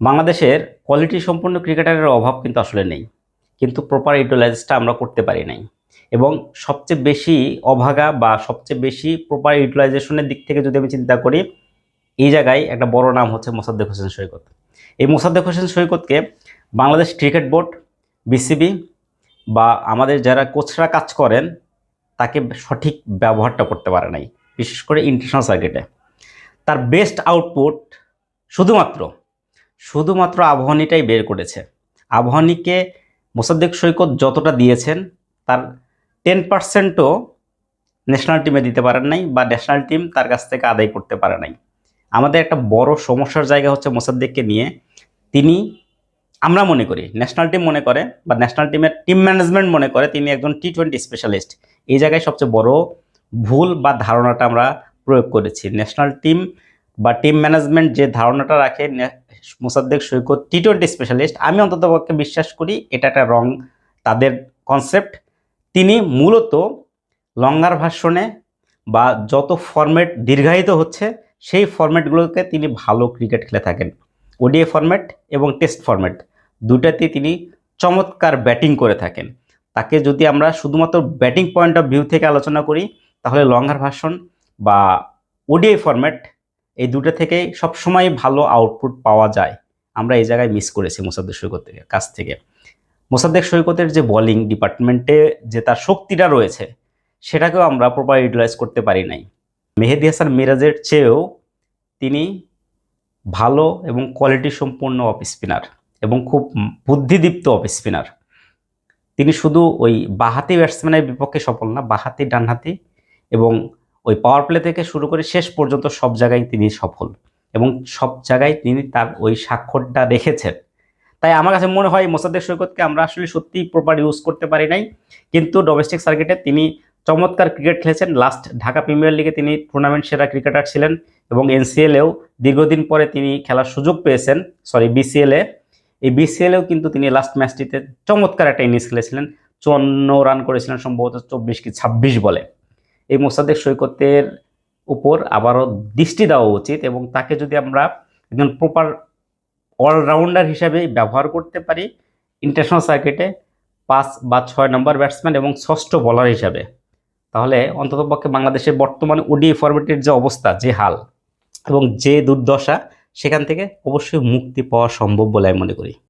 বাংলাদেশের কোয়ালিটি সম্পন্ন ক্রিকেটারের অভাব কিন্তু আসলে নেই, কিন্তু প্রপার ইউটিলাইজটা আমরা করতে পারি নাই। এবং সবচেয়ে বেশি অভাগা বা সবচেয়ে বেশি প্রপার ইউটিলাইজেশনের দিক থেকে যদি আমি চিন্তা করি, এই জায়গায় একটা বড় নাম হচ্ছে মোসাদ্দেক হোসেন সৈকত। এই মোসাদ্দেক হোসেন সৈকতকে বাংলাদেশ ক্রিকেট বোর্ড, বিসিবি বা আমাদের যারা কোচরা কাজ করেন তাকে সঠিক ব্যবহারটা করতে পারে নাই, বিশেষ করে ইন্টারন্যাশনাল সার্কিটে। তার বেস্ট আউটপুট শুধুমাত্র শুধুমাত্র আবাহনীটাই বের করেছে। আবাহনীকে মোসাদ্দেক সৈকত যতটা দিয়েছেন তার 10%ও ন্যাশনাল টিমে দিতে পারেন নাই, বা ন্যাশনাল টিম তার কাছ থেকে আদায় করতে পারে নাই। আমাদের একটা বড় সমস্যার জায়গা হচ্ছে মোসাদ্দেককে নিয়ে। তিনি, আমরা মনে করি, ন্যাশনাল টিম মনে করে বা ন্যাশনাল টিমের টিম ম্যানেজমেন্ট মনে করে তিনি একজন টি-20 স্পেশালিস্ট। এই জায়গায় সবচেয়ে বড় ভুল বা ধারণাটা আমরা প্রয়োগ করেছি। ন্যাশনাল টিম বা টিম ম্যানেজমেন্ট যে ধারণাটা রাখে মোসাদ্দেক সৈকত টি-20 স্পেশালিস্ট, আমি অন্ততপক্ষে বিশ্বাস করি এটা একটা রং তাদের কনসেপ্ট। তিনি মূলত লঙ্গার ভার্সনে বা যত ফরম্যাট দীর্ঘায়িত হচ্ছে সেই ফরম্যাটগুলোকে তিনি ভালো ক্রিকেট খেলে থাকেন। ওডিআই ফরম্যাট এবং টেস্ট ফরম্যাট দুটাতেই তিনি চমৎকার ব্যাটিং করে থাকেন। তাকে যদি আমরা শুধুমাত্র ব্যাটিং পয়েন্ট অফ ভিউ থেকে আলোচনা করি, তাহলে লঙ্গার ভার্সন বা ওডিআই ফরম্যাট এই দুটো থেকেই সবসময় ভালো আউটপুট পাওয়া যায়। আমরা এই জায়গায় মিস করেছি মোসাদ্দেক সৈকতের কাছ থেকে। মোসাদ্দেক সৈকতের যে বোলিং ডিপার্টমেন্টে যে তার শক্তিটা রয়েছে সেটাকেও আমরা প্রপার ইউটিলাইজ করতে পারি নাই। মেহেদী হাসান মিরাজের চেয়েও তিনি ভালো এবং কোয়ালিটি সম্পন্ন অফ স্পিনার এবং খুব বুদ্ধিদীপ্ত অফ স্পিনার। তিনি শুধু ওই বাঁহাতি ব্যাটসম্যানের বিপক্ষে সফল না, বাঁহাতি, ডানহাতি এবং ওই পাওয়ার প্লে থেকে শুরু করে শেষ পর্যন্ত সব জায়গায় তিনি সফল এবং সব জায়গায় তিনি তার ওই স্বাক্ষরটা রেখেছেন। তাই আমার কাছে মনে হয় মোসাদ্দেক সৈকতকে আমরা আসলে সত্যিই প্রপার ইউজ করতে পারি নাই, কিন্তু ডোমেস্টিক সার্কিটে তিনি চমৎকার ক্রিকেট খেলেছেন। লাস্ট ঢাকা প্রিমিয়ার লিগে তিনি টুর্নামেন্ট সেরা ক্রিকেটার ছিলেন এবং এনসিএলেও দীর্ঘদিন পরে তিনি খেলার সুযোগ পেয়েছেন, বিসিএলে। এই বিসিএলেও কিন্তু তিনি লাস্ট ম্যাচটিতে চমৎকার একটা ইনিংস খেলেছিলেন, 54 রান করেছিলেন সম্ভবত 24 কি 26 বলে। এই মোসাদ্দেক সৈকতের উপর আবারও দৃষ্টি দেওয়া উচিত এবং তাকে যদি আমরা একজন প্রপার অলরাউন্ডার হিসাবে ব্যবহার করতে পারি ইন্টারন্যাশনাল সার্কিটে 5 বা 6 নম্বর ব্যাটসম্যান এবং ষষ্ঠ বোলার হিসাবে, তাহলে অন্ততপক্ষে বাংলাদেশের বর্তমানে ওডিআই ফরম্যাটের যে অবস্থা, যে হাল এবং যে দুর্দশা, সেখান থেকে অবশ্যই মুক্তি পাওয়া সম্ভব বলে আমি মনে করি।